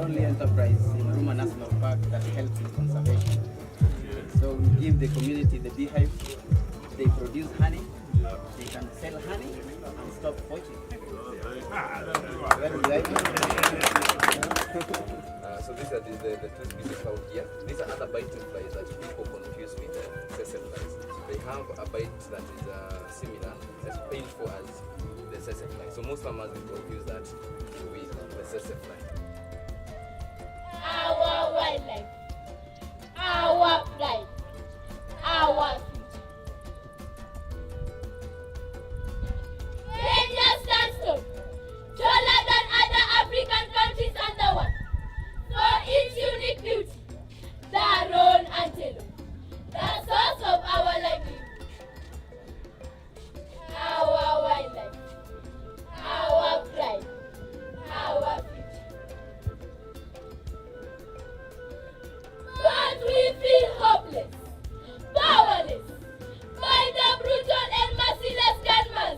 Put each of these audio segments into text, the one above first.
only enterprise in Ruma National Park that helps in conservation. So we give the community the beehive, they produce honey, they can sell honey and stop poaching. So these are the two species found here. These are other biting flies that people confuse with tsetse flies. They have a bite that is similar, as painful as the tsetse fly. So most farmers will confuse that with the tsetse fly. Our wildlife, our pride, our future. Kenya stands tall, taller than other African countries and the world. For its unique beauty, the Roan Antelope, the source of our livelihood. Our wildlife, our pride, our future. But we feel hopeless, powerless, by the brutal and merciless gunmen,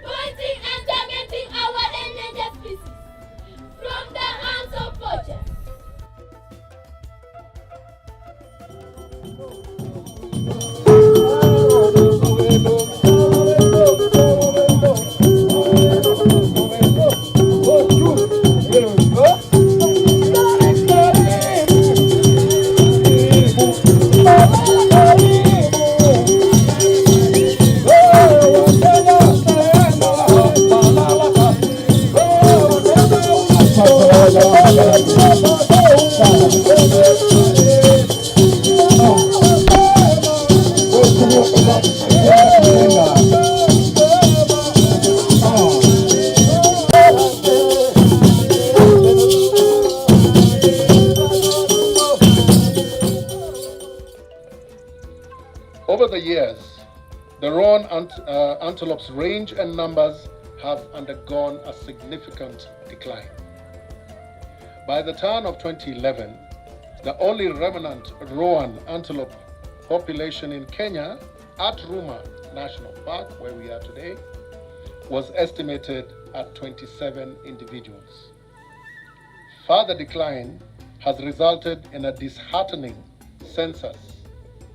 pointing and targeting our endangered species from the hands of poachers. Over the years, the Roan antelope's range and numbers have undergone a significant decline. By the turn of 2011, the only remnant Roan antelope population in Kenya at Ruma National Park, where we are today, was estimated at 27 individuals. Further decline has resulted in a disheartening census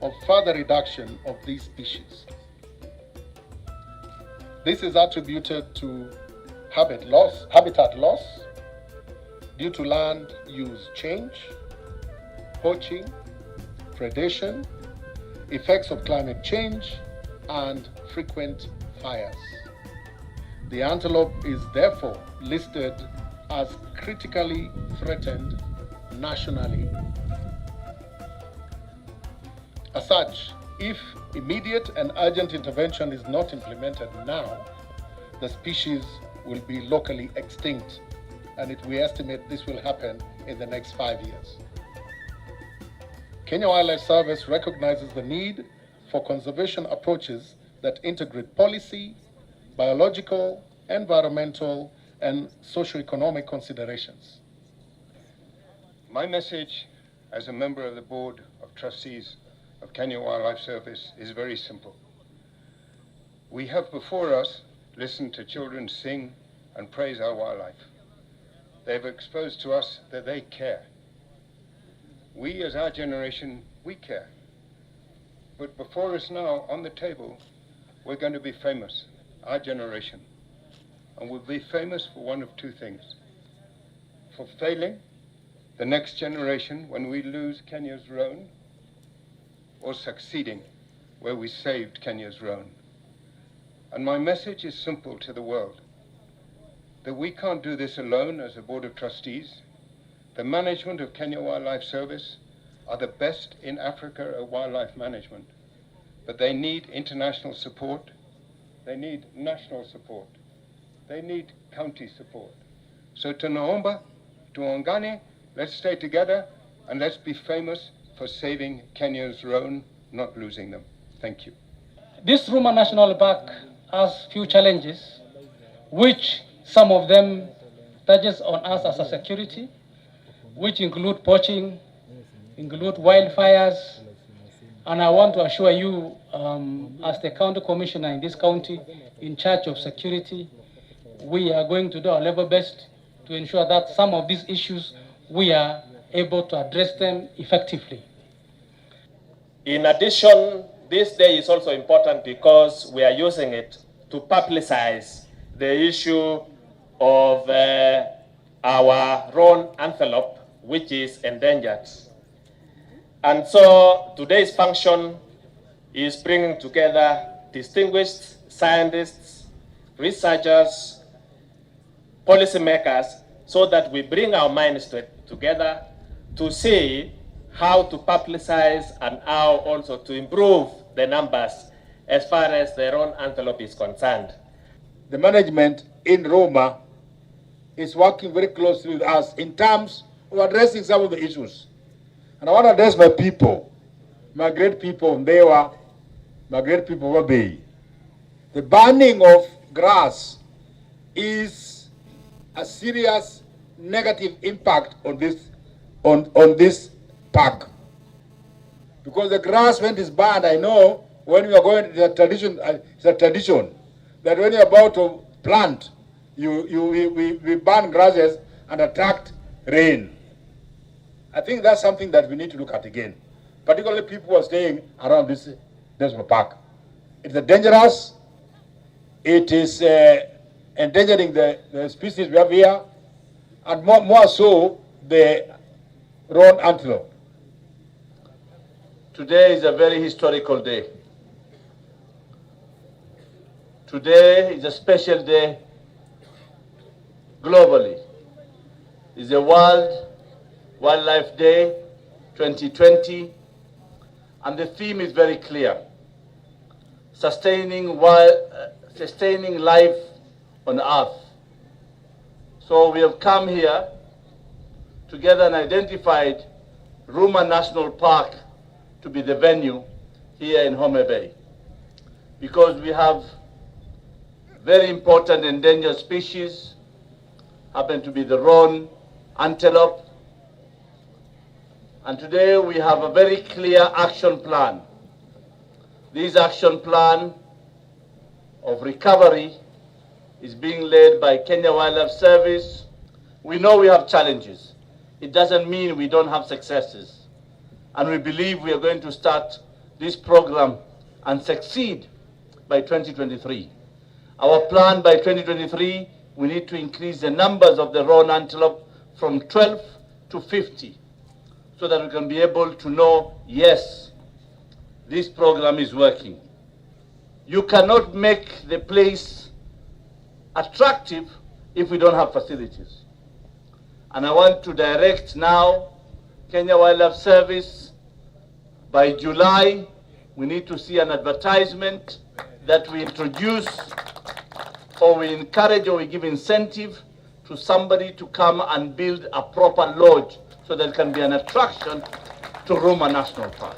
of further reduction of these species. This is attributed to habitat loss due to land use change, poaching, predation, effects of climate change, and frequent fires. The antelope is therefore listed as critically threatened nationally. As such, if immediate and urgent intervention is not implemented now, the species will be locally extinct, and we estimate this will happen in the next 5 years. Kenya Wildlife Service recognizes the need for conservation approaches that integrate policy, biological, environmental, and socio-economic considerations. My message as a member of the Board of Trustees of Kenya Wildlife Service is very simple. We have before us listened to children sing and praise our wildlife. They've exposed to us that they care. We as our generation, we care. But before us now on the table, we're going to be famous, our generation. And we'll be famous for one of two things. For failing the next generation when we lose Kenya's Roan, or succeeding where we saved Kenya's Roan. And my message is simple to the world, that we can't do this alone as a Board of Trustees. The management of Kenya Wildlife Service are the best in Africa at wildlife management, but they need international support, they need national support, they need county support. So tunaomba, tuungane, let's stay together and let's be famous for saving Kenya's Roan, not losing them. Thank you. This Ruma National Park has few challenges, which some of them touches on us as a security, which include poaching, include wildfires, and I want to assure you, as the county commissioner in this county in charge of security, we are going to do our level best to ensure that some of these issues we are able to address them effectively. In addition, this day is also important because we are using it to publicize the issue of our Roan antelope, which is endangered. And so today's function is bringing together distinguished scientists, researchers, policymakers, so that we bring our minds together to see how to publicize and how also to improve the numbers as far as the Roan antelope is concerned. The management in Roma is working very closely with us in terms of addressing some of the issues. And I want to address my people, my great people of Ndewa, my great people of Homa Bay. The burning of grass is a serious negative impact on this park. Because the grass, when it is burned, I know when we are going, it's a tradition that when you're about to plant, we burn grasses and attract rain. I think that's something that we need to look at again, particularly people who are staying around this national park. It's dangerous. It is endangering the species we have here, and more so the Roan antelope. Today is a very historical day. Today is a special day globally. It's a World Wildlife Day 2020, and the theme is very clear: sustaining life on Earth. So we have come here together and identified Ruma National Park to be the venue here in Homa Bay, because we have very important endangered species, happen to be the Roan antelope. And today we have a very clear action plan. This action plan of recovery is being led by Kenya Wildlife Service. We know we have challenges. It doesn't mean we don't have successes. And we believe we are going to start this program and succeed by 2023. Our plan by 2023, we need to increase the numbers of the Roan antelope from 12 to 50, so that we can be able to know, yes, this program is working. You cannot make the place attractive if we don't have facilities. And I want to direct now Kenya Wildlife Service, by July, we need to see an advertisement that we introduce, or we encourage, or we give incentive to somebody to come and build a proper lodge so that it can be an attraction to Ruma National Park.